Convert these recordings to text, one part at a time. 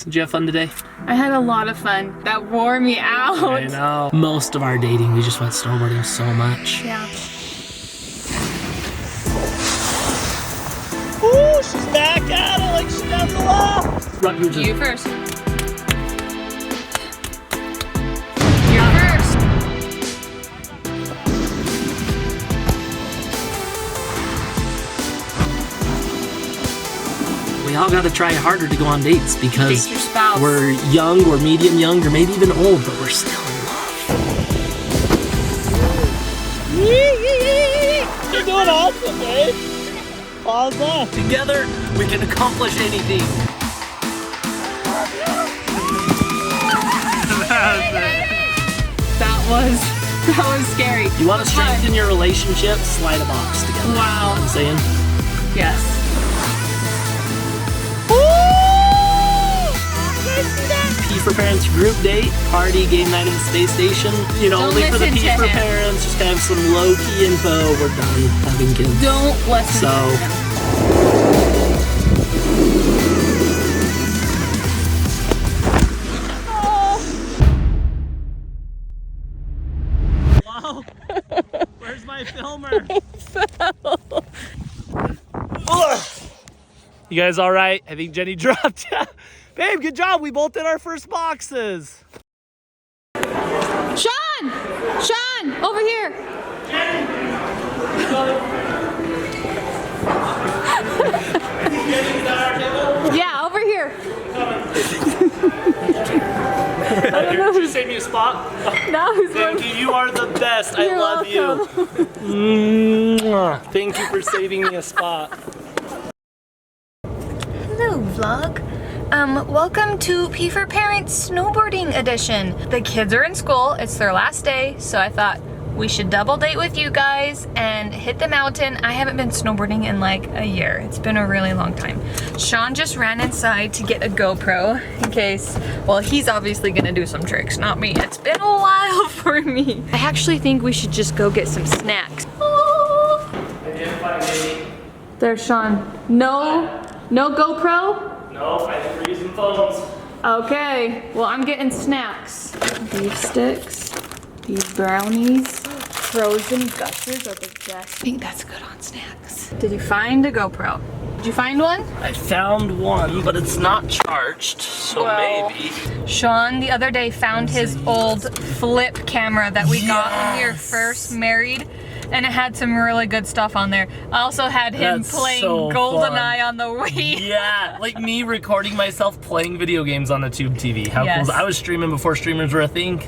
Did you have fun today? I had a lot of fun. That wore me out. I know. Most of our dating, we just went snowboarding so much. Yeah. Ooh, she's back at it like she does a lot. You first. You're first. We all gotta try harder to go on dates because Date your spouse. we're young, we're medium young, or maybe even old, but we're still in love. You're doing awesome, babe. Awesome. Together, we can accomplish anything. That was scary. You want to strengthen your relationship? Slide a box together. Wow. You know what I'm saying? Yes. P for Parents group date, party, game night at the space station. You know, Don't only for the listen P to for him. Parents. Just have some low-key info. We're done having kids. Don't listen So, to him. wow. Where's my filmer? You guys all right? I think Jenny dropped. Babe, good job. We both did our first boxes. Shaun! Shaun! Over here! Yeah, over here. I don't know. Did you save me a spot? Now he's Thank you. You are the best. I love welcome. you. Mwah. Thank you for saving me a spot. Hello, vlog. Welcome to P for Parents Snowboarding Edition. The kids are in school, it's their last day, so I thought we should double date with you guys and hit the mountain. I haven't been snowboarding in like a year. It's been a really long time. Shaun just ran inside to get a GoPro in case, well, he's obviously gonna do some tricks, not me. It's been a while for me. I actually think we should just go get some snacks. Oh. There's Shaun. No GoPro? No, I think we're using phones. Okay, well, I'm getting snacks. Beef sticks, these brownies, frozen gushers are the best. I think that's good on snacks. Did you find a GoPro? Did you find one? I found one, but it's not charged, so Well, maybe. Sean the other day found his old flip camera that we got when we were first married, and it had some really good stuff on there. I also had him That's playing so Goldeneye fun. on the Wii. Yeah, like me recording myself playing video games on the tube TV. How cool Yes. is that? I was streaming before streamers were a thing.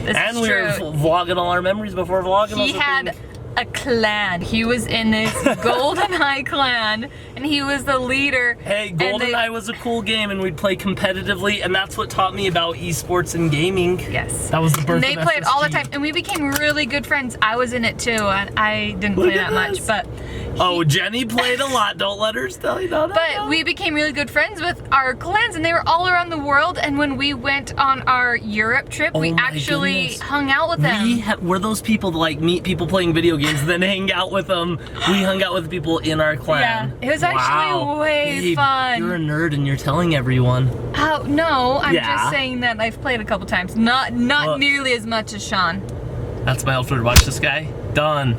This And is we were true. vlogging all our memories before vlogging was He a had thing. a clan. He was in this Goldeneye clan, and he was the leader. Hey, and they- Goldeneye was a cool game, and we'd play competitively, and that's what taught me about esports and gaming. Yes. That was the birth And they of played all the SSG. time, and we became really good friends. I was in it too, and I didn't Look play at that much, this. but Oh, Jenny played a lot. Don't let her tell you that. but we became really good friends with our clans, and they were all around the world. And when we went on our Europe trip, we Oh my actually goodness. hung out with them. We're those people that like meet people playing video games and then hang out with them. We hung out with the people in our clan. Yeah, it was actually way Babe, fun. You're a nerd and you're telling everyone. Oh no, I'm Yeah. just saying that I've played a couple times. Not Look. nearly as much as Shaun. That's my outfit. Watch this guy. Done.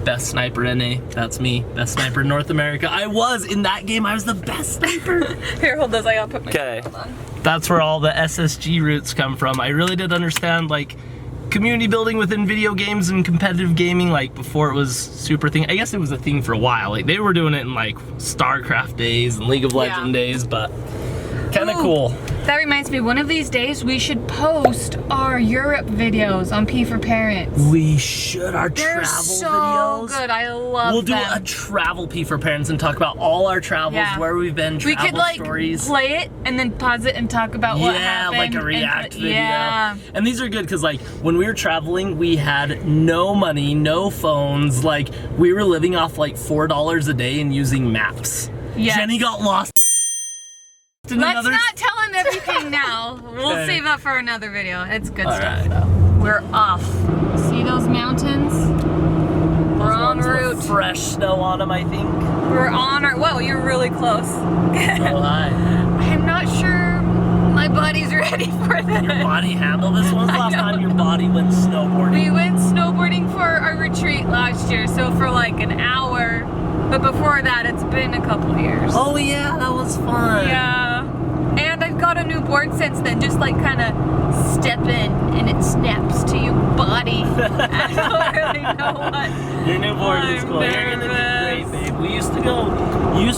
Best sniper NA. That's me. Best sniper in North America. I was in that game. I was the best sniper. Here, hold this. I gotta put my Okay. shield on. That's where all the SSG roots come from. I really did understand like community building within video games and competitive gaming like before it was super thing. I guess it was a thing for a while. Like they were doing it in like StarCraft days and League of Legends days, but kind of Ooh. cool. That reminds me, one of these days we should post our Europe videos on P for Parents. We should. Our They're travel so videos. good. I love We'll do them. a travel P for Parents and talk about all our travels, Yeah. where we've been, We travel could like stories. play it and then pause it and talk about what Yeah, happened. like a and react video. Yeah. And these are good because like when we were traveling, we had no money, no phones. Like we were living off like $4 a day and using maps. Yes. Jenny got lost in Let's another... not tell him everything now. We'll Okay. save up for another video. It's good All stuff right. though. We're off. See those mountains? We're en Ones with route. fresh snow on them, I think. We're on our, whoa, you're really close. Oh, hi. I'm not sure my body's ready for this. Your body handle this? When's the last time your body went snowboarding? We went snowboarding for our retreat last year, so for like an hour. But before that, it's been a couple years. Oh yeah, that was fun. Yeah. And I've got a new board since then, just like kind of step in and it snaps to your body. I don't really know what. Your new board is cool. You're gonna do great, babe. We used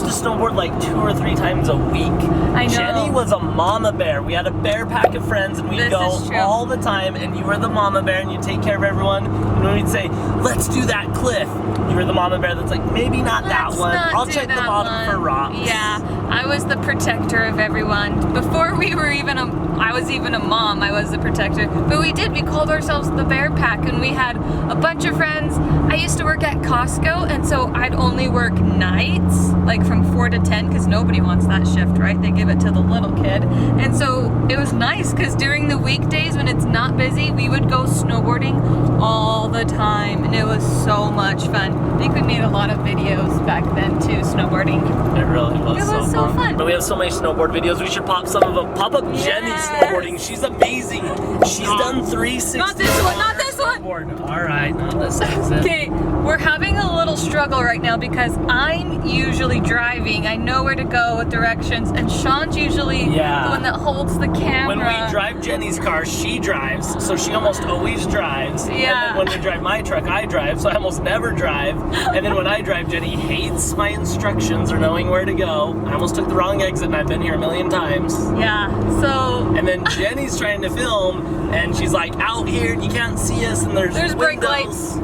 to snowboard like 2 or 3 times a week. I know. Jenny was a mama bear. We had a bear pack of friends and we'd go all the time, and you were the mama bear and you'd take care of everyone. And when we'd say, let's do that cliff, you were the mama bear that's like, maybe not that one. I'll check the bottom for rocks. Yeah, I was the protector of everyone. Before we were I was even a mom, I was the protector. But we called ourselves the Bear Pack, and we had a bunch of friends. I used to work at Costco, and so I'd only work nights, like from 4 to 10, because nobody wants that shift, right? They give it to the little kid. And so it was nice, because during the weekdays when it's not busy, we would go snowboarding all the time, and it was so much fun. I think we made a lot of videos back then too, snowboarding. It really was. It was so fun. But we have so many snowboard videos. We should pop some of them. Pop up Jenny snowboarding. She's amazing. She's done 360. Not this one, not this one. All right, no, this is it. Okay, we're having a little struggle right now because I'm usually driving. I know where to go with directions, and Shaun's usually the one that holds the camera. When we drive Jenny's car, she drives, so she almost always drives. Yeah. And then when we drive my truck, I drive, so I almost never drive. And then when I drive, Jenny hates my instructions or knowing where to go. I almost took the wrong exit, and I've been here a million times. Yeah, so... And then Jenny's trying to film, and she's like, out here, and you can't see us, and there's brake lights.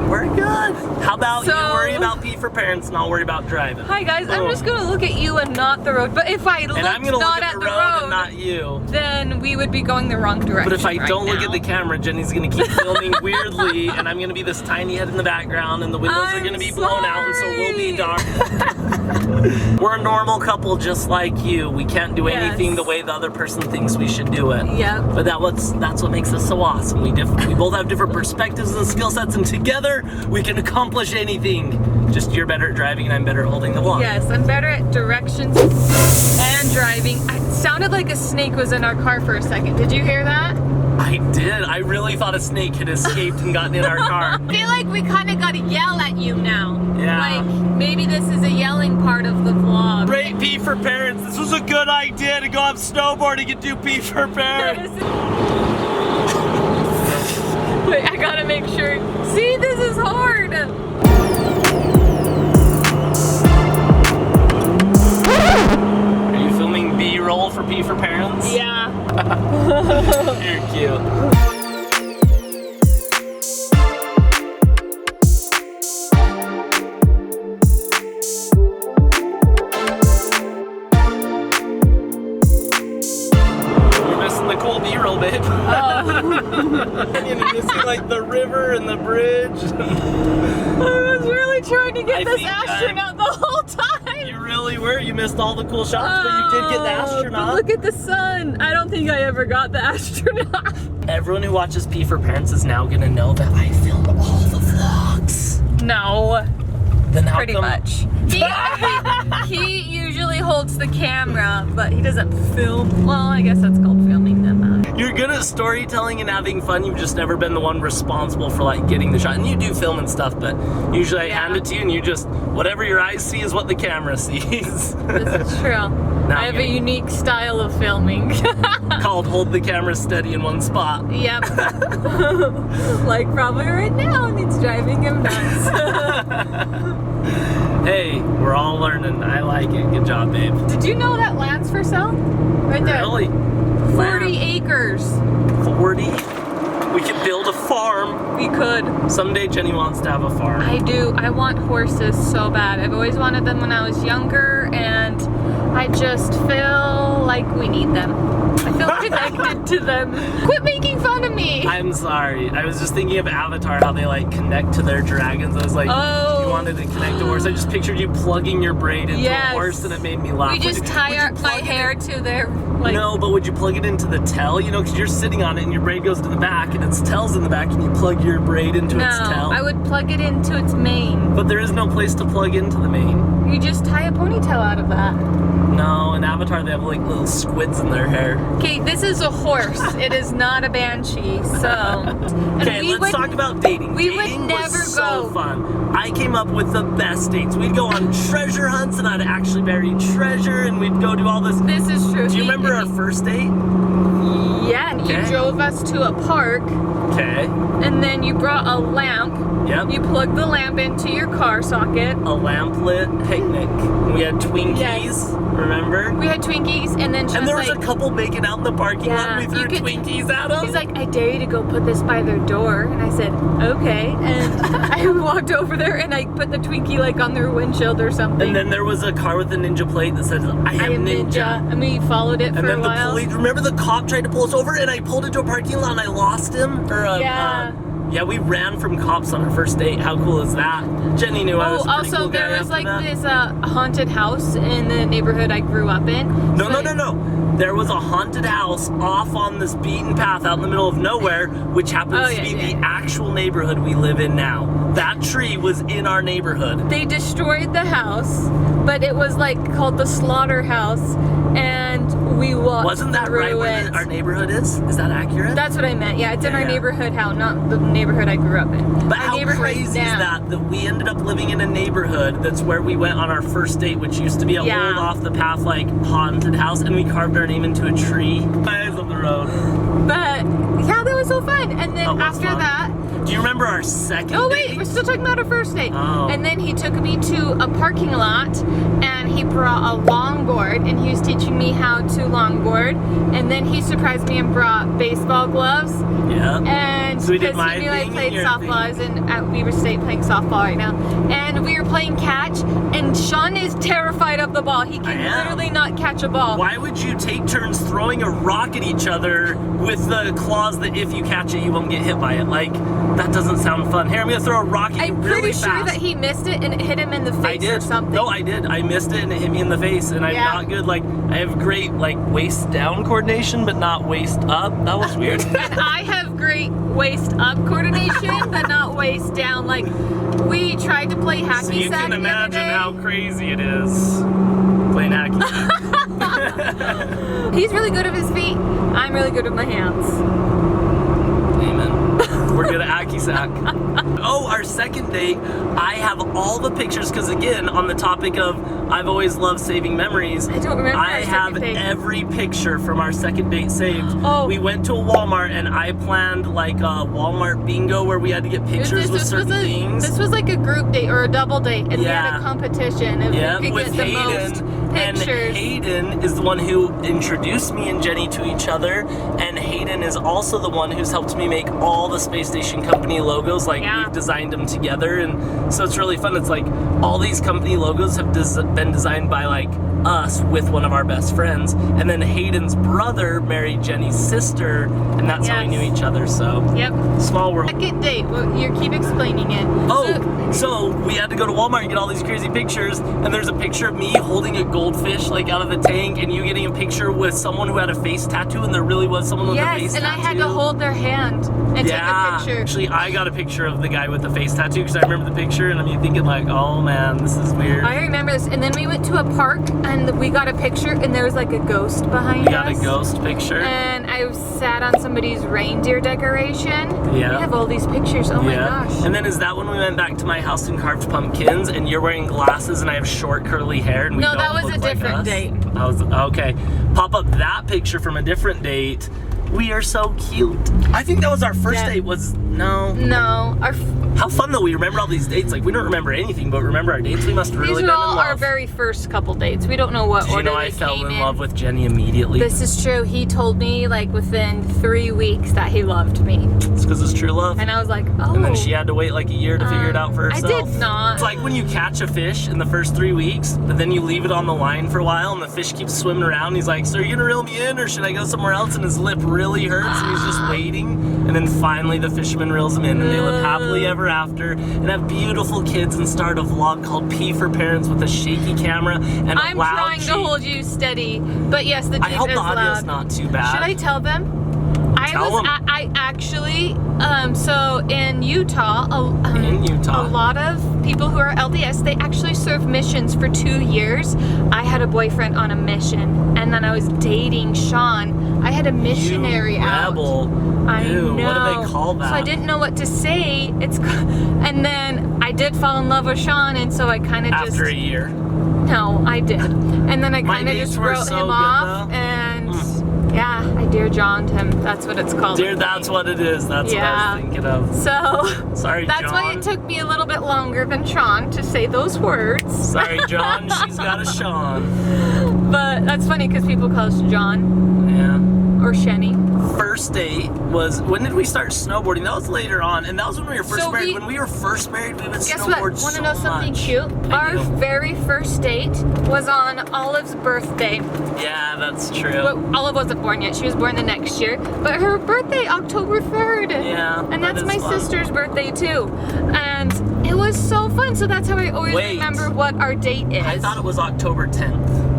We're good. How about you worry about P for parents, and I'll worry about driving? Hi guys, I'm just gonna look at you and not the road. But if I looked I'm gonna not look at the road and not you, then we would be going the wrong direction. But if I don't look now. at the camera, Jenny's gonna keep filming weirdly, and I'm gonna be this tiny head in the background, and the windows are gonna be blown out, and so we'll be dark. We're a normal couple just like you. We can't do anything the way the other person thinks we should do it. Yep. But that's what makes us so awesome. We both have different perspectives and skill sets, and together we can accomplish anything. Just you're better at driving and I'm better at holding the vlog. Yes, I'm better at directions and driving. It sounded like a snake was in our car for a second. Did you hear that? I did. I really thought a snake had escaped and gotten in our car. I feel like we kind of got to yell at you now. Yeah. Like, maybe this is a yelling part of the vlog. Great P for parents. This was a good idea to go up snowboarding and do P for parents. Wait, I gotta make sure. See, this is hard. Are you filming B-roll for P for parents? Yeah. You're cute. Cool B-roll, babe. And you see like the river and the bridge. I was really trying to get this astronaut the whole time. You really were. You missed all the cool shots, but you did get the astronaut. But look at the sun. I don't think I ever got the astronaut. Everyone who watches P for Parents is now gonna know that I film all the vlogs. No. Then how Pretty much. He usually holds the camera, but he doesn't film. Well, I guess that's called filming then. You're good at storytelling and having fun. You've just never been the one responsible for like getting the shot. And you do film and stuff, but usually I hand it to you and you just, whatever your eyes see is what the camera sees. This is true. I have a unique style of filming. Called hold the camera steady in one spot. Yep. Like probably right now, and it's driving him nuts. Hey, we're all learning. I like it. Good job, babe. Did you know that land's for sale? Right there. Really? 40 acres. 40? We could build a farm. We could. Someday Jenny wants to have a farm. I do. I want horses so bad. I've always wanted them when I was younger, and I just feel like we need them. I feel connected to them. Quit making fun of me. I'm sorry. I was just thinking of Avatar, how they like connect to their dragons. I was like, you wanted to connect to a horse. I just pictured you plugging your braid into a horse, and it made me laugh. We just tie my hair to their like. No, but would you plug it into the tail? You know, because you're sitting on it and your braid goes to the back and its tail's in the back, and you plug your braid into its tail. I would plug it into its mane. But there is no place to plug into the mane. You just tie a ponytail out of that. No, in Avatar they have like little squids in their hair. Okay, this is a horse. It is not a banshee, so. Okay, let's talk about dating. We Dating would never was go. so fun. I came up with the best dates. We'd go on treasure hunts and I'd actually bury treasure and we'd go do all this. This is true. Do you remember our first date? Yeah, and you Okay. drove us to a park, Okay. and then you brought a lamp. Yep. You plugged the lamp into your car socket. A lamp-lit picnic. We had Twinkies, Yes. remember? We had Twinkies, and then she And there was like, a couple making out in the parking lot and we Yeah, threw you could- Twinkies at them. he's like, I dare you to go put this by their door. And I said, okay. And I walked over there and I put the Twinkie like on their windshield or something. And then there was a car with a ninja plate that said, I am ninja. And we followed it And for then a the while. police, remember the cop tried to pull us over and I pulled into a parking lot and I lost him? Or, Yeah. yeah, we ran from cops on our first date. How cool is that? Jenny knew I was a pretty Also, cool guy there was after like that. this haunted house in the neighborhood I grew up in. No, So- no. There was a haunted house off on this beaten path out in the middle of nowhere, which happens Oh, to be yeah, the actual neighborhood we live in now. That tree was in our neighborhood. They destroyed the house, but it was like called the slaughterhouse, and we walked Wasn't that through right where it. our neighborhood is? Is that accurate? That's what I meant. Yeah, it's in our Yeah. neighborhood house, not the neighborhood I grew up in. But Our how neighborhood crazy is now. that we ended up living in a neighborhood that's where we went on our first date, which used to be a Yeah. old off the path like haunted house, and we carved our name into a tree. Eyes on the road. But yeah, that was so fun. And then That was after fun. that, Do you remember our second oh date? wait, we're still talking about our first date. Oh. And then he took me to a parking lot, and he brought a longboard, and he was teaching me how to longboard. And then he surprised me and brought baseball gloves. Yeah. And So we did because my he knew I thing played and your softball, I was at Weaver State playing softball right now, and we were playing catch. And Shaun is terrified of the ball. He I can am. literally not catch a ball. Why would you take turns throwing a rock at each other with the clause that if you catch it, you won't get hit by it? Like, that doesn't sound fun. Here, I'm gonna throw a rock at you I'm really pretty fast. sure that he missed it and it hit him in the face I did. or something. No, I did. I missed it and it hit me in the face, and I'm Yeah. not good. Like, I have great like waist down coordination, but not waist up. That was weird. And I have great waist up coordination, but not waist down. Like, we tried to play hacky So you sack can the other imagine day. how crazy it is playing hacky sack. He's really good with his feet. I'm really good with my hands. Amen. We're good at hacky sack. Oh, our second date, I have all the pictures because again, on the topic of I've always loved saving memories. I don't remember I our have second date. every picture from our second date saved. Oh. We went to a Walmart and I planned like a Walmart bingo where we had to get pictures with certain things. This was like a group date or a double date, and we had Yeah. a competition of Yeah, who could with get the most Hayden. And pictures. Hayden is the one who introduced me and Jenny to each other. And Hayden is also the one who's helped me make all the Space Station Company logos. Like, Yeah. we've designed them together. And so it's really fun. It's like all these company logos have been designed by like us with one of our best friends. And then Hayden's brother married Jenny's sister. And that's how we Yes. knew each other. So, Yep. small world. Second date. Well, you keep explaining it. Oh, so we had to go to Walmart and get all these crazy pictures, and there's a picture of me holding a goldfish like out of the tank, and you getting a picture with someone who had a face tattoo, and there really was someone with a face Yes, and tattoo. I had to hold their hand and take a picture. Actually, I got a picture of the guy with the face tattoo because I remember the picture, and I'm thinking like, oh man, this is weird. I remember this. And then we went to a park and we got a picture, and there was like a ghost behind We us. got a ghost picture. And I sat on somebody's reindeer decoration. Yeah. We have all these pictures. Oh my gosh. And then is that when we went back to my house and carved pumpkins, and you're wearing glasses, and I have short curly hair, and we No, don't that was look a like different us? date. I was okay. Pop up that picture from a different date. We are so cute. I think that was our first Yeah. date. Was no. No, How fun though. We remember all these dates. Like we don't remember anything, but remember our dates. We must have these really are been all in our love. very first couple dates. We don't know what Did you order know I they fell came in love with Jenny immediately? This is true. He told me like within 3 weeks that he loved me, It's because it's true love. and I was like, oh. And then she had to wait like a year to figure it out for I herself. did not. It's like when you catch a fish in the first 3 weeks, but then you leave it on the line for a while and the fish keeps swimming around. He's like, so are you gonna reel me in or should I go somewhere else? And his lip really hurts and he's just waiting. And then finally the fisherman reels him in and they live happily ever after and have beautiful kids and start a vlog called P for Parents with a shaky camera and a I'm loud trying to Jeep. hold you steady, but yes, the I Jeep hope is the audio's loud. not too bad. Should I tell them? I actually, so in Utah, a lot of people who are LDS, they actually serve missions for 2 years. I had a boyfriend on a mission, and then I was dating Shaun. I had a missionary out. I know. What do they call that? So I didn't know what to say. And then I did fall in love with Shaun, and so I kind of just... After a year? No, I did. And then I kind of just wrote him off, and yeah, I Dear John'd him. That's what it's called. Dear, that's what it is. That's what I was thinking of. So, sorry, that's John. why it took me a little bit longer than Shaun to say those words. Sorry, John. She's got a Shaun. But that's funny because people call us John. Yeah. Or Shenny. First date was, when did we start snowboarding? That was later on, and that was when we were first married. When we were first married, we would snowboard so much. Want to know something cute? Our very first date was on Olive's birthday. Yeah, that's true. But Olive wasn't born yet. She was born the next year. But her birthday, October 3rd. Yeah. And that's my sister's birthday too. And it was so fun. So that's how I always remember what our date is. I thought it was October 10th.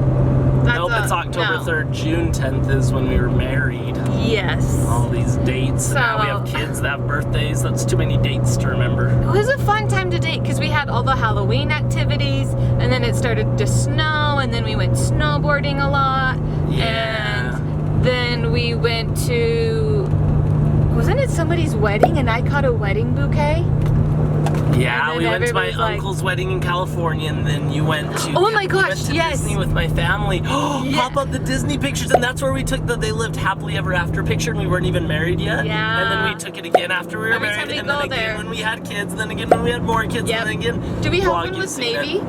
Nope, it's October 3rd. June 10th is when we were married. Yes. All these dates. So, now we have kids that have birthdays. That's too many dates to remember. It was a fun time to date because we had all the Halloween activities, and then it started to snow, and then we went snowboarding a lot. Yeah. And then we went to... Wasn't it somebody's wedding and I caught a wedding bouquet? Yeah, we went to my uncle's wedding in California, and then you went to... Oh my gosh, we went to yes! Disney with my family. Pop up the Disney pictures, and that's where we took the "They Lived Happily Ever After" picture, and we weren't even married yet. Yeah. And then we took it again after we were married, and then again when we had kids, and then again when we had more kids, and then again... Do we have one with Navy?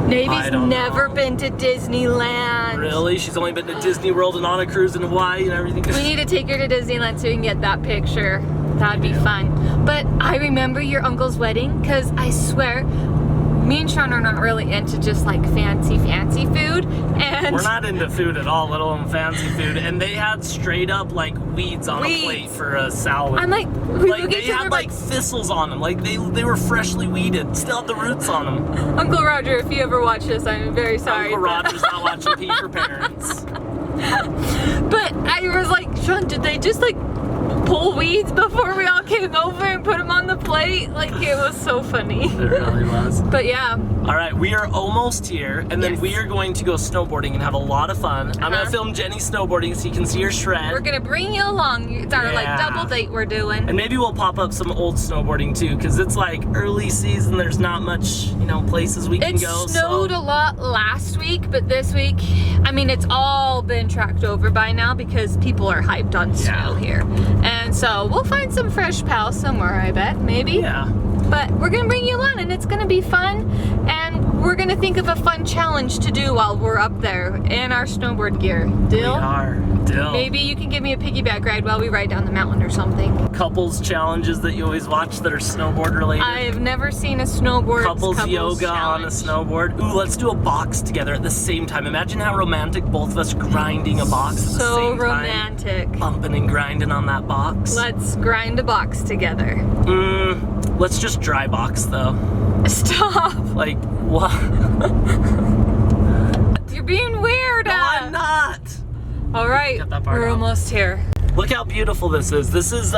Navy's never been to Disneyland. Really? She's only been to Disney World and on a cruise in Hawaii and everything. We need to take her to Disneyland so we can get that picture. That'd be fun. But I remember your uncle's wedding because I swear, me and Shaun are not really into just like fancy food. And we're not into food at all, let alone fancy food. And they had straight up like weeds on a plate for a salad. I'm like, they had like thistles on them. Like they were freshly weeded, still had the roots on them. Uncle Roger, if you ever watch this, I'm very sorry. Uncle Roger's not watching P for Parents. But I was like, Shaun, did they just like pull weeds before we all came over and put them on the plate? Like, it was so funny. It really was. But yeah. All right, we are almost here, and then we are going to go snowboarding and have a lot of fun. I'm gonna film Jenny snowboarding so you can see her shred. We're gonna bring you along. It's our like double date we're doing. And maybe we'll pop up some old snowboarding too, because it's like early season. There's not much, places we can go. It snowed a lot last week, but this week, I mean, it's all been tracked over by now because people are hyped on snow here. And so we'll find some fresh pals somewhere, I bet, maybe. Yeah. But we're gonna bring you on, and it's gonna be fun, and we're gonna think of a fun challenge to do while we're up there in our snowboard gear. Deal? We are. Deal. Maybe you can give me a piggyback ride while we ride down the mountain or something. Couples challenges that you always watch that are snowboard related. I've never seen a snowboard couples yoga challenge. on a snowboard. Ooh, let's do a box together at the same time. Imagine how romantic, both of us grinding a box at the same time. So romantic. Bumping and grinding on that box. Let's grind a box together. Let's just dry box though. Stop. Like, what? You're being weird. No, I'm not. All right, we're almost here. Look how beautiful this is. This is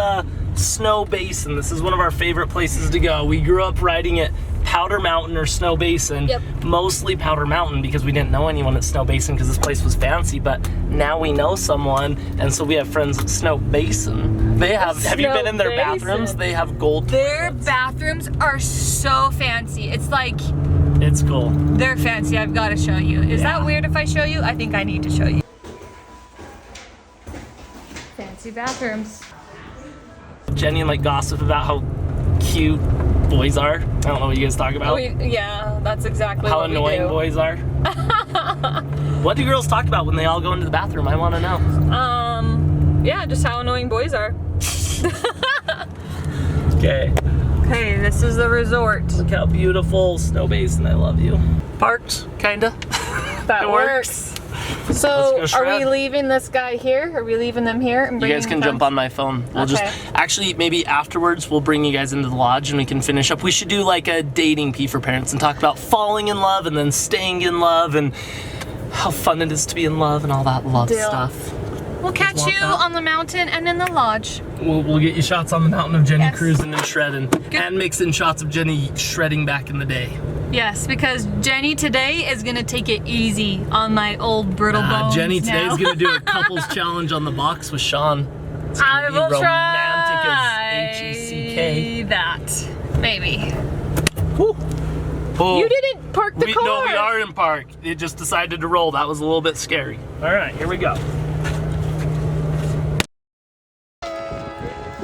Snow Basin. This is one of our favorite places to go. We grew up riding at Powder Mountain or Snow Basin. Yep. Mostly Powder Mountain because we didn't know anyone at Snow Basin because this place was fancy, but now we know someone, and so we have friends at Snow Basin. They have you been in their bathrooms? They have gold Their toilets. bathrooms are so fancy. It's like... It's cool. They're fancy. I've got to show you. Is that weird if I show you? I think I need to show you. Fancy bathrooms. Jenny and like gossip about how cute boys are. I don't know what you guys talk about. Yeah, that's exactly how what annoying we do. Boys are. What do girls talk about when they all go into the bathroom? I want to know. Yeah, just how annoying boys are. Okay. Okay, this is the resort. Look how beautiful Snow Basin. I love you. Parked, kinda. That works. So, are we leaving this guy here? Are we leaving them here? And you guys can jump on my phone. We'll just, actually, maybe afterwards, we'll bring you guys into the lodge and we can finish up. We should do like a dating P for Parents and talk about falling in love and then staying in love and how fun it is to be in love and all that love stuff. We'll catch you on the mountain and in the lodge. We'll get you shots on the mountain of Jenny Yes. cruising and shredding. And mixing shots of Jenny shredding back in the day. Yes, because Jenny today is gonna take it easy on my old brittle bones. Jenny today now. is gonna do a couples challenge on the box with Shaun. It's gonna I be will romantic try as H-E-C-K. that. Maybe. Woo. Oh, You didn't park the car. No, we are in park. It just decided to roll. That was a little bit scary. All right, here we go.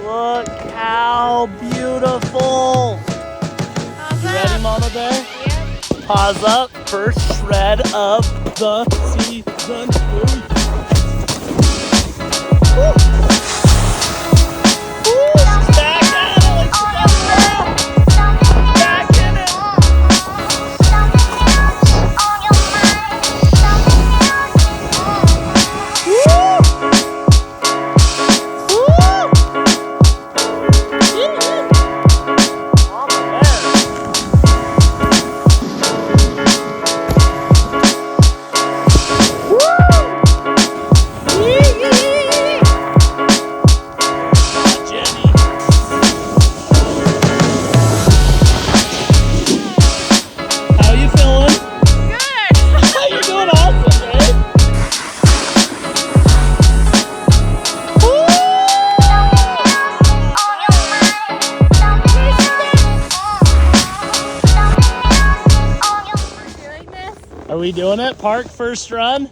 Look how beautiful. You ready, Mama Bear? Yep. Pause up. First shred of the season. Woo. Woo, she's back at it like she never left. Back in it. Are we doing it? Park first run.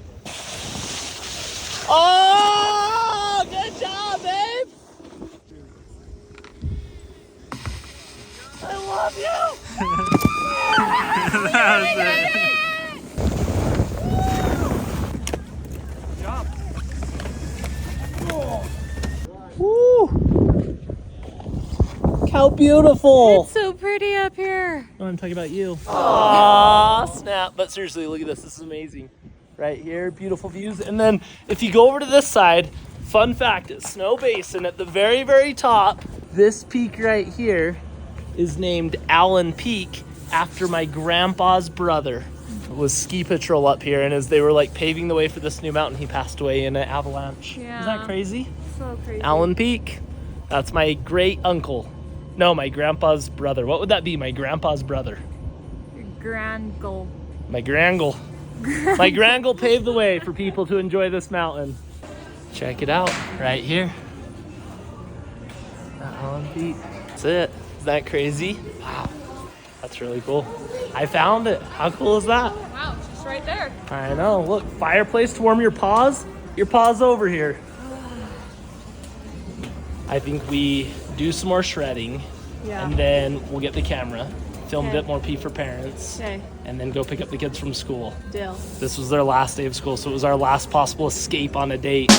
Oh, good job, babe. I love you. That was it. Woo. Look how beautiful. It's so pretty up here. Oh, I'm talking about you. Aw, snap. But seriously, look at this. This is amazing. Right here, beautiful views. And then if you go over to this side, fun fact, at Snow Basin, at the very, very top, this peak right here is named Allen Peak after my grandpa's brother. It was ski patrol up here, and as they were like paving the way for this new mountain, he passed away in an avalanche. Yeah. Isn't that crazy? So crazy. Allen Peak. That's my great uncle. No, my grandpa's brother. What would that be? My grandpa's brother. Grangle. My grangle. My grangle paved the way for people to enjoy this mountain. Check it out, right here. Allen Peak. That's it. Isn't that crazy? Wow, that's really cool. I found it. How cool is that? Wow, it's just right there. I know. Look, fireplace to warm your paws. Your paws over here. I think we do some more shredding, and then we'll get the camera, film a bit more P for parents, and then go pick up the kids from school. Deal. This was their last day of school, so it was our last possible escape on a date.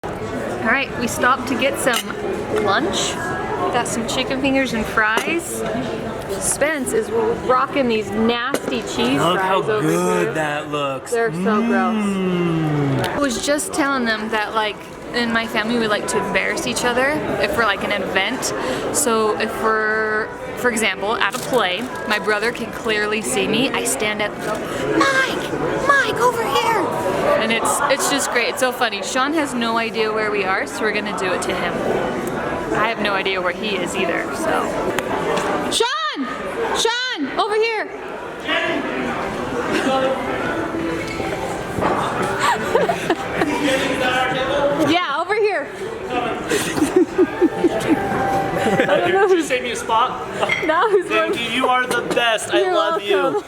All right, we stopped to get some lunch. Got some chicken fingers and fries. Spence is rocking these nasty cheese fries over here. That looks. They're so gross. I was just telling them that, like, in my family we like to embarrass each other if we're like an event. So if we're, for example, at a play, my brother can clearly see me. I stand up and go, Mike, over here. And it's just great. It's so funny. Shaun has no idea where we are, so we're gonna do it to him. I have no idea where he is either, so. Shaun, over here. Yeah, over here. I don't know. Did you save me a spot? No, Thank you. You are the best. I love you.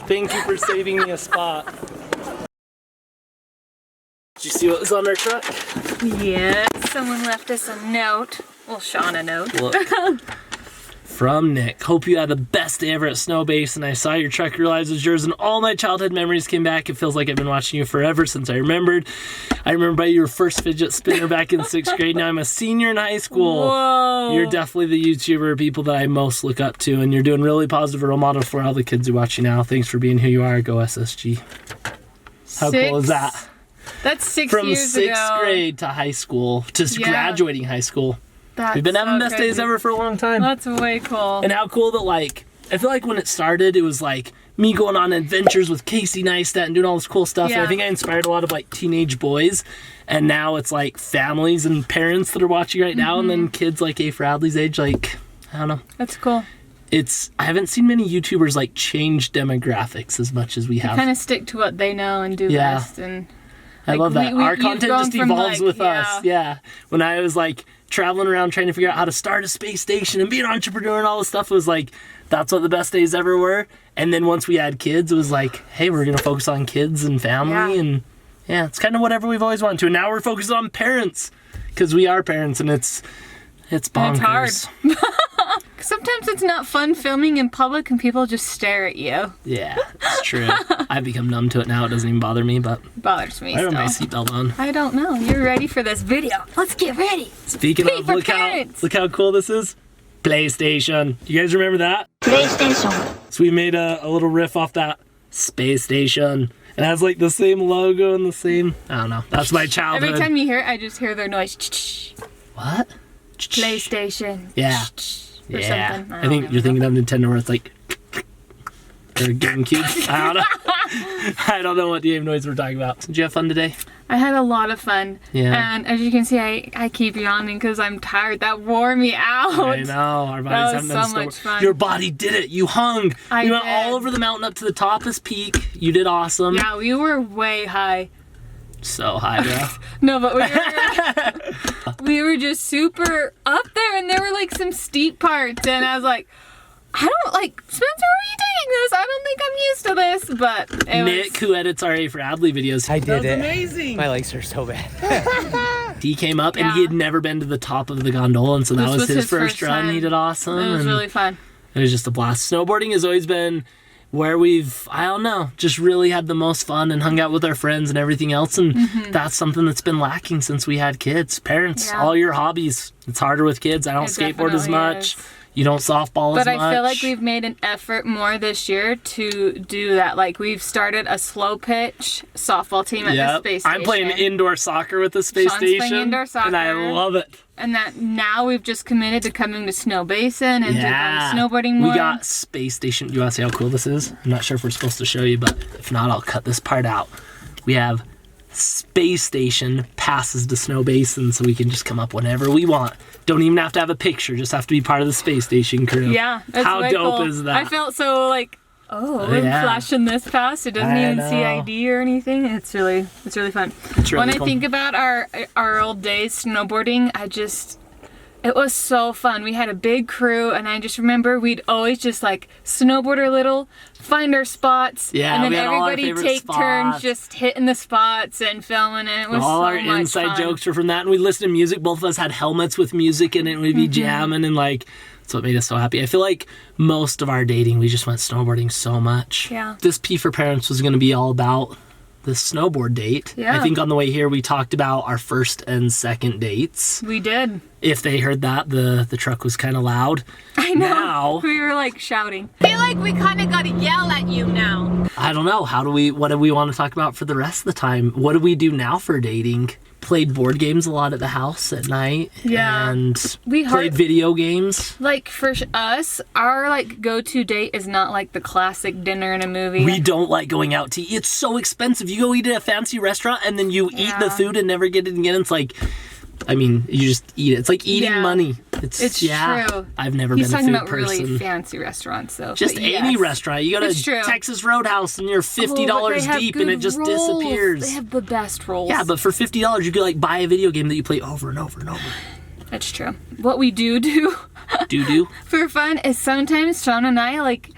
Thank you for saving me a spot. Did you see what was on our truck? Yes, someone left us a note. Well, Shaun a note. Look. From Nick. Hope you had the best day ever at Snowbase, and I saw your truck, realized it was yours, and all my childhood memories came back. It feels like I've been watching you forever since I remembered. I remember your first fidget spinner back in 6th grade. Now I'm a senior in high school. Whoa. You're definitely the YouTuber people that I most look up to, and you're doing really positive role model for all the kids who watch you now. Thanks for being who you are. Go SSG. How cool is that? That's 6 From years ago. 6th grade to high school, to graduating high school. That's We've been having so best crazy. days ever for a long time. That's way cool. And how cool that, like, I feel like when it started, it was like me going on adventures with Casey Neistat and doing all this cool stuff. And I think I inspired a lot of like teenage boys. And now it's like families and parents that are watching right now. And then kids like A. Bradley's age, like, I don't know. That's cool. I haven't seen many YouTubers like change demographics as much as we have. Kind of stick to what they know and do best. And I love that. Our content just evolves with us. Yeah. When I was like traveling around trying to figure out how to start a space station and be an entrepreneur and all this stuff, it was like, that's what the best days ever were. And then once we had kids, it was like, hey, we're going to focus on kids and family. And yeah, it's kind of whatever we've always wanted to. And now we're focused on parents because we are parents, and it's bonkers. And it's hard. Sometimes it's not fun filming in public and people just stare at you. Yeah, it's true. I've become numb to it now. It doesn't even bother me, but It bothers me I have still. my seatbelt on. I don't know. You're ready for this video. Let's get ready. Speaking of, look how cool this is. PlayStation. You guys remember that? PlayStation. So we made a little riff off that. Space Station. It has like the same logo and the same, I don't know. That's my childhood. Every time you hear it, I just hear their noise. What? PlayStation. Yeah. Or Yeah. something. I think you're thinking of Nintendo where it's like, or GameCube. I don't know. I don't know what game noise we're talking about. Did you have fun today? I had a lot of fun. Yeah. And as you can see, I keep yawning because I'm tired. That wore me out. I know. Our bodies That haven't was been so still. much fun. Your body did it. You hung. I You went did. all over the mountain up to the toppest peak. You did awesome. Yeah, we were way high. So high, bro. No, but we were just super up there, and there were like some steep parts, and I was like, I don't like, Spencer, are you taking this? I don't think I'm used to this, but it Nick, who edits our A. Bradley videos, I did it. amazing. My legs are so bad. He came up and he had never been to the top of the gondola, and so that This was his first run. time. He did awesome. It was and really fun. It was just a blast. Snowboarding has always been where we've, I don't know, just really had the most fun and hung out with our friends and everything else. And that's something that's been lacking since we had kids. Parents, all your hobbies. It's harder with kids. I don't skateboard as definitely much. is. You don't softball as But much. I feel like we've made an effort more this year to do that. Like, we've started a slow pitch softball team at the Space Station. I'm playing indoor soccer with the Space Shaun's Station. playing indoor soccer. And I love it. And that now we've just committed to coming to Snow Basin and doing snowboarding more. We got Space Station. You want to see how cool this is? I'm not sure if we're supposed to show you, but if not, I'll cut this part out. We have Space Station passes to Snow Basin, so we can just come up whenever we want. Don't even have to have a picture, just have to be part of the Space Station crew. Yeah, that's how way dope cool. is that? I felt so like, I'm flashing this past. It doesn't I even see know. ID or anything. It's really fun. It's really when cool. I think about our old days snowboarding, it was so fun. We had a big crew, and I just remember we'd always just like snowboard a little, find our spots, Yeah, and then we had all our everybody favorite take turns spots. just hitting the spots and filming it. It was all so our much inside fun. jokes were from that, and we listened to music. Both of us had helmets with music in it, and we'd be jamming, and like, that's what made us so happy. I feel like most of our dating, we just went snowboarding so much. Yeah. This P for Parents was going to be all about the snowboard date. Yeah. I think on the way here, we talked about our first and second dates. We did. If they heard that, the truck was kind of loud. I know. Now, We were like shouting. I feel like we kind of got to yell at you now. I don't know. What do we want to talk about for the rest of the time? What do we do now for dating? Played board games a lot at the house at night. Yeah. And We played video games. Like for us, our like go-to date is not like the classic dinner and a movie. We don't like going out to eat. It's so expensive. You go eat at a fancy restaurant and then you eat the food and never get it again. It's like, I mean, you just eat it. It's like eating money. It's true. I've never He's been a talking food about person. really fancy restaurants, though. Just But any yes. restaurant. You go It's to true. Texas Roadhouse and you're $50 Oh, but they have deep and good it just rolls. disappears. They have the best rolls. Yeah, but for $50 you could like buy a video game that you play over and over and over. That's true. What we do Do for fun is sometimes Shaun and I like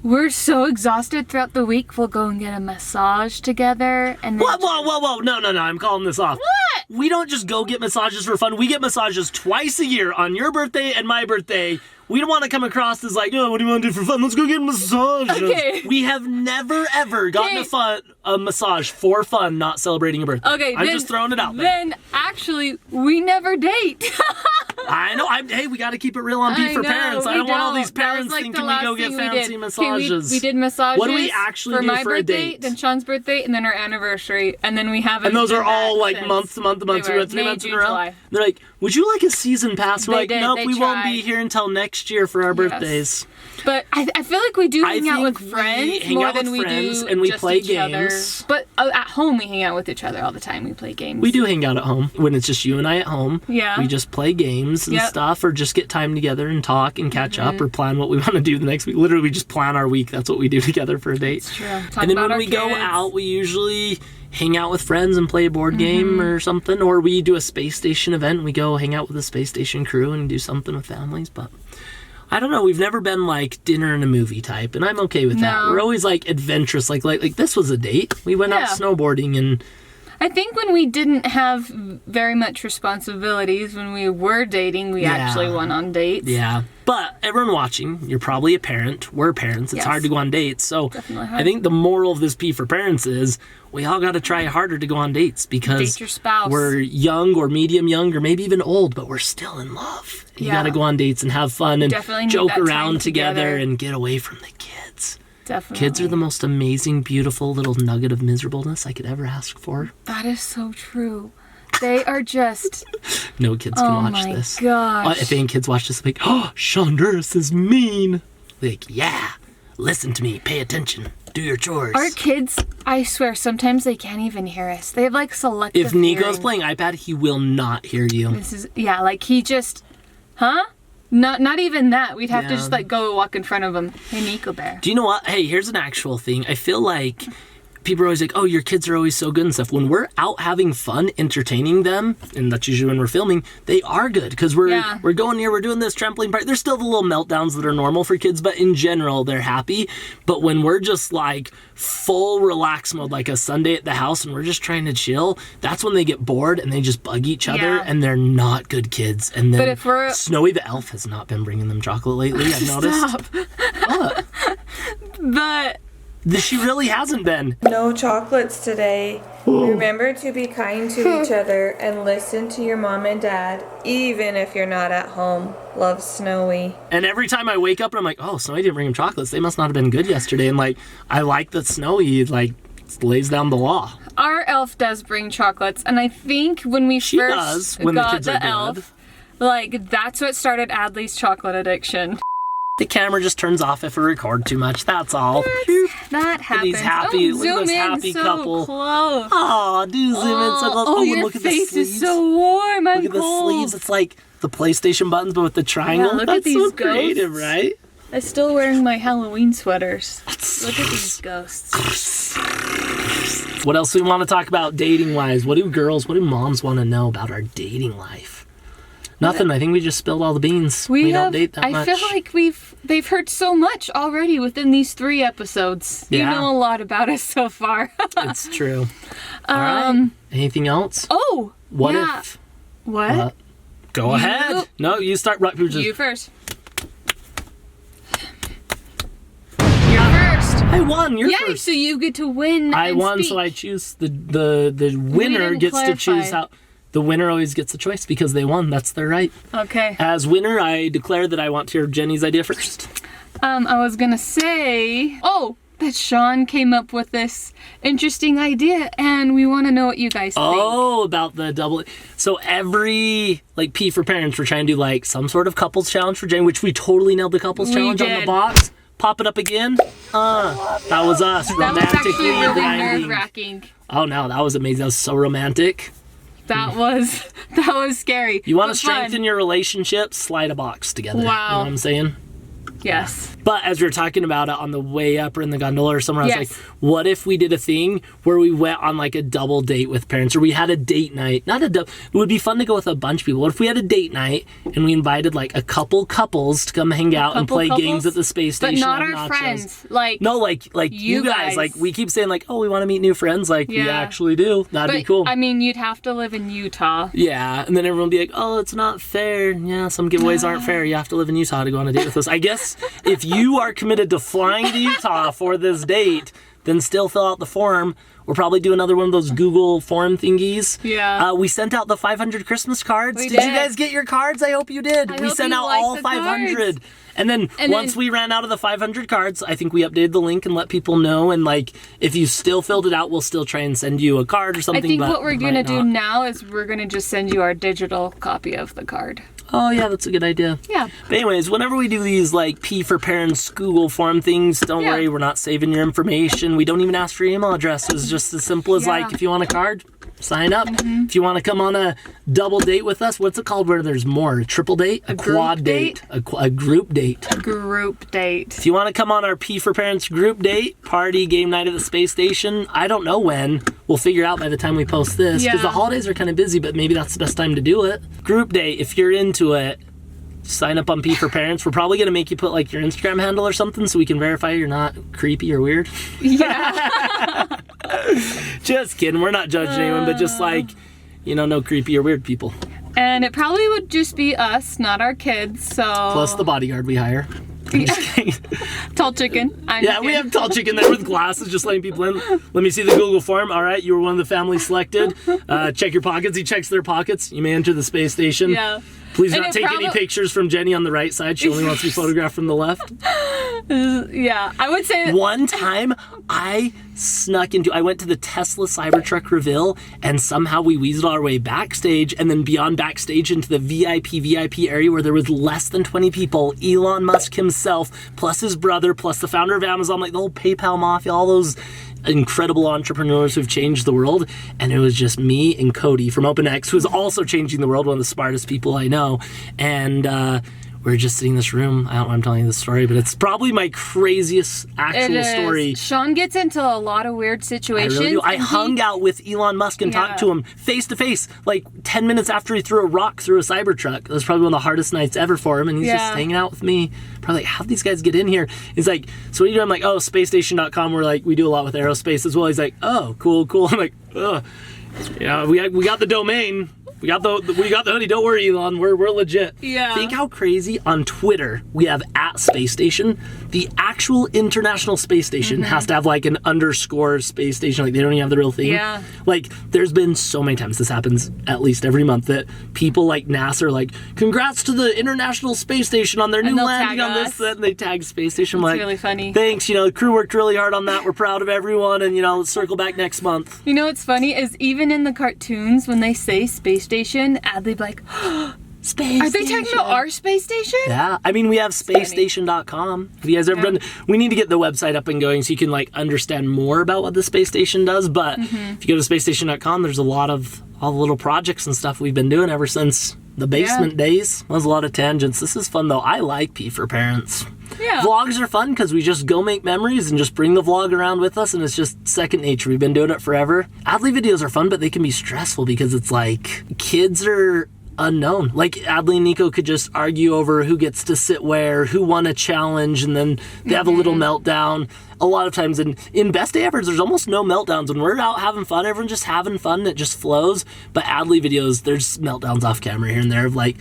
we're so exhausted throughout the week, we'll go and get a massage together and then Whoa. No. I'm calling this off. What? We don't just go get massages for fun. We get massages twice a year on your birthday and my birthday. We don't want to come across as like, oh, what do you want to do for fun? Let's go get massages. Okay. We have never, ever gotten a massage for fun, not celebrating a birthday. Okay, I'm just throwing it out there. Then, actually, we never date. I know. Hey, we got to keep it real on P for parents. I don't want all these parents thinking we go get fancy massages. We did massages. What do we actually for do my for a birthday, date? then Sean's birthday, and then our anniversary, and then we haven't. And those are all like since. month to month to month. They We were went 3 May, months in a June, row. July. They're like, would you like a season pass? We're They like, did, nope, they we won't be tried. here until next year for our birthdays. But I feel like we do I hang out think with we friends hang more out than with we friends do and we just play each other. games. But at home we hang out with each other all the time. We play games. We do hang out at home when it's just you and I at home. Yeah. We just play games and stuff, or just get time together and talk and catch up, or plan what we want to do the next week. Literally, we just plan our week. That's what we do together for a date. It's true. Talk And then about when our we go kids. out, we usually hang out with friends and play a board game or something, or we do a space station event. We go hang out with the space station crew and do something with families. But I don't know. We've never been like dinner and a movie type, and I'm okay with that. No. We're always like adventurous. Like this was a date. We went out snowboarding, and I think when we didn't have very much responsibilities, when we were dating, we actually went on dates. yeah. But everyone watching, you're probably a parent. We're parents. It's Yes. hard to go on dates. So Definitely hard. I think the moral of this P for parents is we all got to try harder to go on dates, because Date your spouse. we're young or medium young or maybe even old, but we're still in love. You Yeah. got to go on dates and have fun and Definitely need joke that time around together together. and get away from the kids. Definitely. Kids are the most amazing, beautiful little nugget of miserableness I could ever ask for. That is so true. They are just. No kids can watch my this. gosh. If any kids watch this, they'll be like, oh, Shaun is mean. Like, yeah, listen to me, pay attention, do your chores. Our kids, I swear, sometimes they can't even hear us. They have like selective If Nico's hearing. playing iPad, he will not hear you. This is like he just, Not even that. We'd have to Yeah. just like go walk in front of him. Hey, Nico Bear. Do you know what? Hey, here's an actual thing. I feel like people are always like, oh, your kids are always so good and stuff. When we're out having fun, entertaining them, and that's usually when we're filming, they are good, because we're going here, we're doing this trampoline park. There's still the little meltdowns that are normal for kids, but in general, they're happy. But when we're just like full relax mode, like a Sunday at the house, and we're just trying to chill, that's when they get bored and they just bug each other, Yeah. and they're not good kids. And then But if we're- Snowy the elf has not been bringing them chocolate lately, I've noticed. Stop. What? But She really hasn't been. No chocolates today. Remember to be kind to each other and listen to your mom and dad, even if you're not at home. Love, Snowy. And every time I wake up and I'm like, oh, Snowy didn't bring him chocolates. They must not have been good yesterday. And like, I like that Snowy like lays down the law. our elf does bring chocolates, and I think when we She first does, when the got kids are the good. elf, like that's what started Adley's chocolate addiction. The camera just turns off if we record too much. That's all. That happens. these happy- oh, look at zoom this in happy so couple. close. Oh, do zoom in so close. Oh, and your look at the face sleeves. is so warm. I'm Look at the cold. sleeves. It's like the PlayStation buttons, but with the triangle. look at That's these so creative, ghosts. right? I'm still wearing my Halloween sweaters. Look at these ghosts. What else do we want to talk about dating-wise? What do moms want to know about our dating life? Nothing. I think we just spilled all the beans. We don't date that much. I feel like they've heard so much already within these 3 episodes. You Yeah. know a lot about us so far. It's true. All right. Anything else? Oh, What yeah. if? What? Go ahead. No, you start. Right, You first. You're first. I won. You're Yeah, first. so you get to win. I and won, speak. so I choose the winner didn't gets to choose clarify. how. The winner always gets the choice because they won. That's their right. Okay. As winner, I declare that I want to hear Jenny's idea first. I was gonna say, that Shaun came up with this interesting idea, and we want to know what you guys think. Oh, about the double. So every like P for parents, we're trying to do like some sort of couples challenge for Jenny, which we totally nailed the couples We challenge on the did. box. Pop it up again. That was us. That was Romantically actually really grinding. nerve-wracking. Oh no, that was amazing. That was so romantic. That was scary. You want to but fun. strengthen your relationship? Slide a box together. Wow. You know what I'm saying? Yes. But as we were talking about it on the way up or in the gondola or somewhere, I was Yes. like, what if we did a thing where we went on like a double date with parents, or we had a date night? It would be fun to go with a bunch of people. What if we had a date night and we invited like a couple couples to come hang out and play games at the space But station? not have our nachos? friends. Like, No, like you guys. Like, we keep saying like, oh, we want to meet new friends. Like, we Yeah. actually do. That'd be cool. I mean, you'd have to live in Utah. Yeah, and then everyone would be like, oh, it's not fair. Yeah, some giveaways aren't fair. You have to live in Utah to go on a date with us. I guess if you are committed to flying to Utah for this date, then still fill out the form. We'll probably do another one of those Google form thingies. Yeah. We sent out the 500 Christmas cards. We Did you did. guys get your cards? I hope you did. We hope sent you out liked all the 500. cards. And then once we ran out of the 500 cards, I think we updated the link and let people know. And like, if you still filled it out, we'll still try and send you a card or something. I think but what we're might gonna do not. now is we're gonna just send you our digital copy of the card. Oh yeah, that's a good idea. Yeah. But anyways, whenever we do these like P for Parents Google form things, don't Yeah. worry, we're not saving your information. We don't even ask for your email address. It's just as simple as Yeah. like, if you want a card, sign up. If you want to come on a double date with us, what's it called where there's more? A triple date? A group quad date? A group date. Group date. If you want to come on our P for Parents group date, party, game night at the space station, I don't know when. We'll figure out by the time we post this, because Yeah. the holidays are kind of busy, but maybe that's the best time to do it. Group date, if you're into it, sign up on P for Parents. We're probably going to make you put like your Instagram handle or something so we can verify you're not creepy or weird. Yeah. Just kidding. We're not judging anyone, but just like, no creepy or weird people. And it probably would just be us, not our kids. So Plus the bodyguard we hire. I'm just kidding. tall chicken. Yeah, we have tall chicken there with glasses, just letting people in. Let me see the Google form. All right, you were one of the family selected. Check your pockets. He checks their pockets. You may enter the space station. Yeah. Please And not it take any pictures from Jenny on the right side. She only wants to be photographed from the left. Yeah, I would say. One time, I went to the Tesla Cybertruck reveal, and somehow we weaseled our way backstage, and then beyond backstage into the VIP area where there was less than 20 people. Elon Musk himself, plus his brother, plus the founder of Amazon, like the whole PayPal mafia, all those incredible entrepreneurs who've changed the world. And it was just me and Cody from OpenX, who's also changing the world, one of the smartest people I know. And we're just sitting in this room. I don't know why I'm telling you this story, but it's probably my craziest actual story. Sean gets into a lot of weird I situations. really do. I and hung out with Elon Musk and talked to him face to face, like 10 minutes after he threw a rock through a Cybertruck. It was probably one of the hardest nights ever for him, and he's just hanging out with me. Probably like, how'd these guys get in here? He's like, so what do you do? I'm like, oh, spacestation.com. We're like, we do a lot with aerospace as well. He's like, oh, cool. I'm like, ugh. Yeah, we got the domain. We got the hoodie. Don't worry, Elon. We're legit. Yeah. Think how crazy on Twitter we have @Space Station. The actual International Space Station has to have like an _ Space Station. Like they don't even have the real thing. Yeah. Like there's been so many times this happens at least every month that people like NASA are like, congrats to the International Space Station on their new they'll landing tag on this. us. That, and they tag Space Station. I'm It's like, really funny. Thanks. The crew worked really hard on that. We're proud of everyone, and let's circle back next month. You know what's funny is even in the cartoons when they say space station, Adley'd be like, Space are they talking about our space station? Yeah, I mean, we have spacestation.com. Have you guys ever been? We need to get the website up and going so you can like understand more about what the space station does. But if you go to spacestation.com, there's a lot of all the little projects and stuff we've been doing ever since the basement days. There's a lot of tangents. This is fun though. I like P for Parents. Yeah. Vlogs are fun because we just go make memories and just bring the vlog around with us, and it's just second nature. We've been doing it forever. Adley videos are fun, but they can be stressful because it's like kids are unknown. Like Adley and Nico could just argue over who gets to sit where, who won a challenge, and then they have a little meltdown. A lot of times in Best Day Ever, there's almost no meltdowns. When we're out having fun, everyone's just having fun, it just flows. But Adley videos, there's meltdowns off camera here and there of like,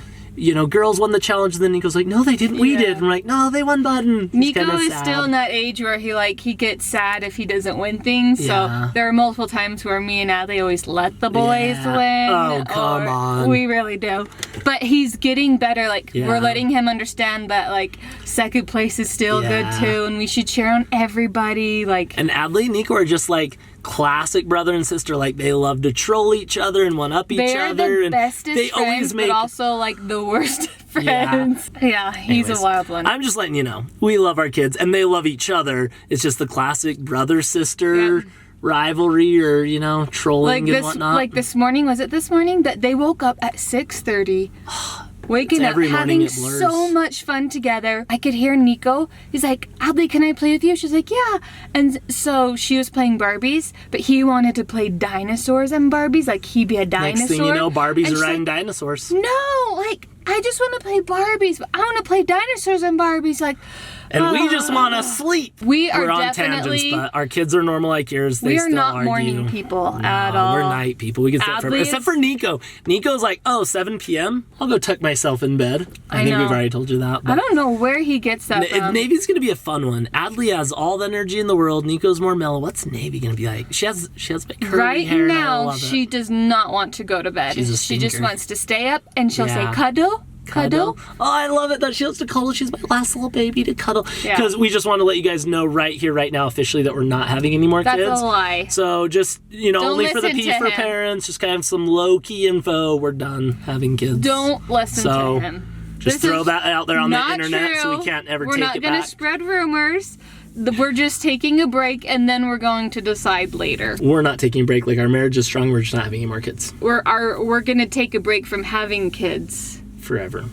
girls won the challenge, and then Nico's like, no, they didn't, we did. And we're like, no, they won button. Nico is still in that age where he gets sad if he doesn't win things. Yeah. So there are multiple times where me and Adley always let the boys win. Oh, come on. We really do. But he's getting better. Like Yeah. we're letting him understand that like second place is still good too, and we should cheer on everybody. Like And Adley and Nico are just like classic brother and sister. Like they love to troll each other and one up each they are other. the And bestest they friends, always make. but also like the worst friends. Yeah, he's Anyways, a wild one. I'm just letting you know, we love our kids and they love each other. It's just the classic brother-sister rivalry or, trolling like and whatnot. this morning, was it this morning that they woke up at 6:30 waking up, every morning having it blurs. so much fun together. I could hear Nico. He's like, Adley, can I play with you? She's like, yeah. And so she was playing Barbies, but he wanted to play dinosaurs and Barbies, like he'd be a dinosaur. Next thing you know, Barbies And are she's riding like, dinosaurs. no, like, I just want to play Barbies, but I want to play dinosaurs and Barbies. Like, And we just want to sleep. We are We're on definitely- tangents, but our kids are normal like yours. They we are still not argue. morning people No, at all. We're night people. We can sit for, Adley except is- for Nico. Nico's like, oh, 7 p.m. I'll go tuck myself in bed. I think know. we've already told you that. I But don't know where he gets that from. Navy's gonna be a fun one. Adley has all the energy in the world. Nico's more mellow. What's Navy gonna be like? She has like curly Right hair. and I now, love it. she does not want to go to bed. She's a She just stinker. wants to stay up, and she'll Yeah. say, cuddle, cuddle. Oh, I love it that she wants to cuddle. She's my last little baby to cuddle. Yeah. Because we just want to let you guys know right here, right now, officially, that we're not having any more That's kids. a lie. So just, you know, Don't only for the listen P to for him. parents, just kind of some low-key info. We're done having kids. Don't listen So, to him. Just This throw is that out there on the not internet so true. we can't ever We're take not it gonna back. spread rumors. We're just taking a break, and then we're going to decide later. We're not taking a break. Like, our marriage is strong. We're just not having any more kids We're gonna take a break from having kids forever.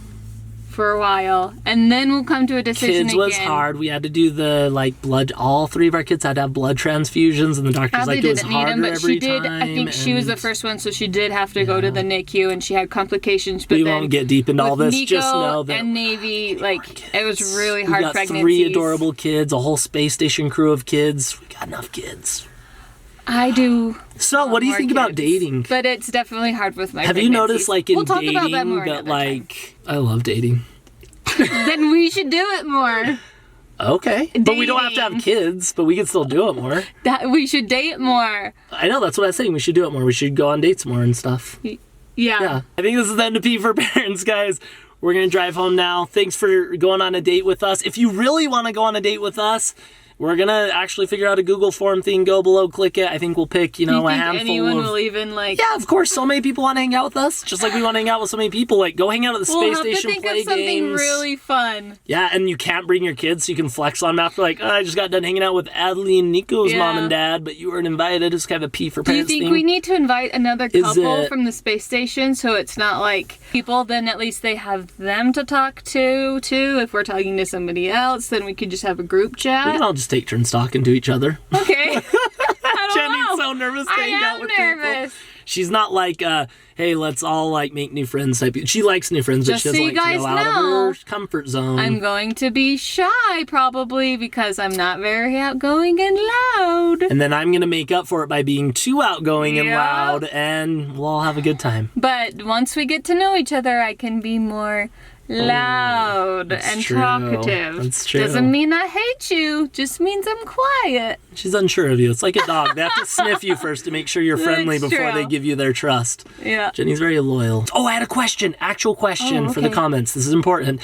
for a while, and then we'll come to a decision Kids again. was hard. We had to do the, like, blood. All three of our kids had to have blood transfusions, and the doctor's Adley like, it was didn't need harder him, but every she did. time. I think she was the and first one, so she did have to go to the NICU, and she had complications. But We then won't get deep into all with this. Nico Just know that and Navy, like, it was really we hard got pregnancies. 3 adorable kids, a whole space station crew of kids. We got enough kids. I do. So, what do you more think about kids. dating? But it's definitely hard with my Have you noticed, like, in we'll talk dating, about that more another like, I love dating. time. Then we should do it more. Okay. But we don't have to have Dating. kids, but we can still do it more. That we should date more. I know, that's what I was saying. We should do it more. We should go on dates more and stuff. Yeah. Yeah. I think this is the end of P for Parents, guys. We're going to drive home now. Thanks for going on a date with us. If you really want to go on a date with us, we're going to actually figure out a Google form thing. Go below, click it. I think we'll pick, Do you a think handful anyone of... will even like? Yeah, of course. So many people want to hang out with us, just like we want to hang out with so many people. Like, go hang out at the We'll Space have to Station, think play of something games. really fun. Yeah, and you can't bring your kids, so you can flex on them after, like, oh, I just got done hanging out with Adley and Nico's Yeah. mom and dad, but you weren't invited. It's kind of a P for Do you Parents think thing. we need to invite another Is couple it- from the space station so it's not like people? Then at least they have them to talk to too. If we're talking to somebody else, then we could just have a group We chat. can all just take turns talking to each other. Okay. I don't Jenny's know. so nervous to I hang out am with people. nervous. She's not like, hey, let's all like make new friends type. She likes new friends, but Just she doesn't so you like to guys go out of know, her comfort zone. I'm going to be shy probably because I'm not very outgoing and loud. And then I'm gonna make up for it by being too outgoing and Yeah. loud, and we'll all have a good time. But once we get to know each other, I can be more loud that's and true. talkative. That's true. Doesn't mean I hate you, just means I'm quiet. She's unsure of you. It's like a dog. They have to sniff you first to make sure you're friendly That's before true. they give you their trust. Yeah. Jenny's very loyal. Oh, I had a question. Actual question for the okay. comments. This is important.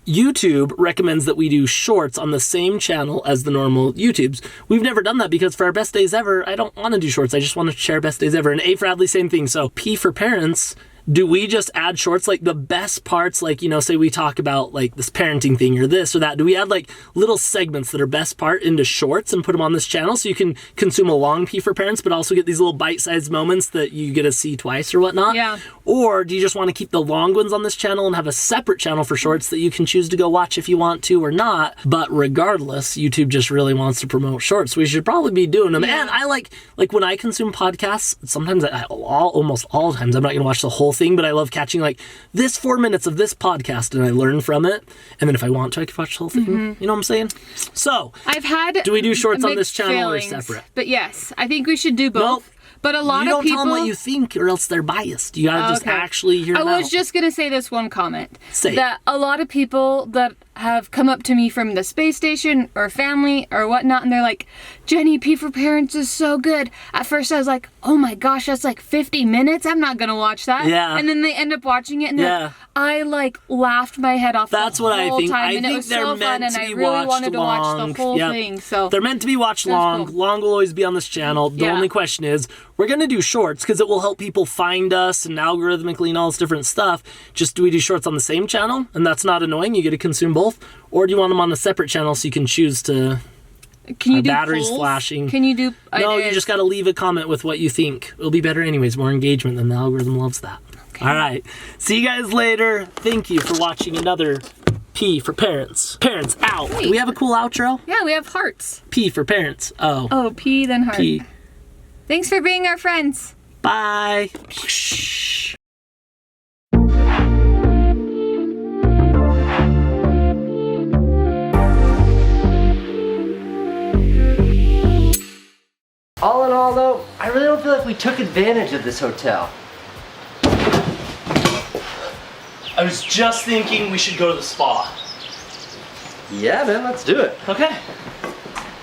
YouTube recommends that we do shorts on the same channel as the normal YouTubes. We've never done that because for our best days ever, I don't want to do shorts. I just want to share best days ever. And A for Adley, same thing. So P for Parents, do we just add shorts, like the best parts, like, say we talk about like this parenting thing or this or that, do we add like little segments that are best part into shorts and put them on this channel so you can consume a long P for Parents but also get these little bite-sized moments that you get to see twice or whatnot? Yeah. Or do you just want to keep the long ones on this channel and have a separate channel for shorts that you can choose to go watch if you want to or not? But regardless, YouTube just really wants to promote shorts. We should probably be doing them. And I like when I consume podcasts, sometimes almost all times, I'm not going to watch the whole thing, but I love catching like this 4 minutes of this podcast and I learn from it. And then if I want to, I can watch the whole thing. You know what I'm saying? So, I've had do we do shorts on this mixed channel or feelings, separate? But yes, I think we should do both. Nope. But a lot You of don't people. tell them what you think or else they're biased. You gotta just Okay. actually hear I them out. was just gonna say this one comment. Say it. That a lot of people that have come up to me from the space station or family or whatnot, and they're like, Jenny, P for Parents is so good. At first I was like, oh my gosh, that's like 50 minutes. I'm not gonna watch that. Yeah. And then they end up watching it and they're like, I like laughed my head off That's the what I whole think. time, I and it think was they're so meant fun, and to I be really watched wanted to watch long. the whole Yep. thing. So They're meant to be watched That's long. cool. Long will always be on this channel. The Yeah. only question is, we're going to do shorts because it will help people find us and algorithmically and all this different stuff. Just do we do shorts on the same channel? And that's not annoying. You get to consume both. Or do you want them on a separate channel so you can choose to... can you Our do battery's polls? flashing. Can you do? No, you just got to leave a comment with what you think. It'll be better anyways. More engagement, then the algorithm loves that. All right. See you guys later. Thank you for watching another P for Parents. Parents out. Wait. Do we have a cool outro? Yeah, we have hearts. P for Parents. Oh. Oh, P then heart. P. Thanks for being our friends. Bye. Shh. All in all though, I really don't feel like we took advantage of this hotel. I was just thinking we should go to the spa. Yeah, man, let's do it. Okay.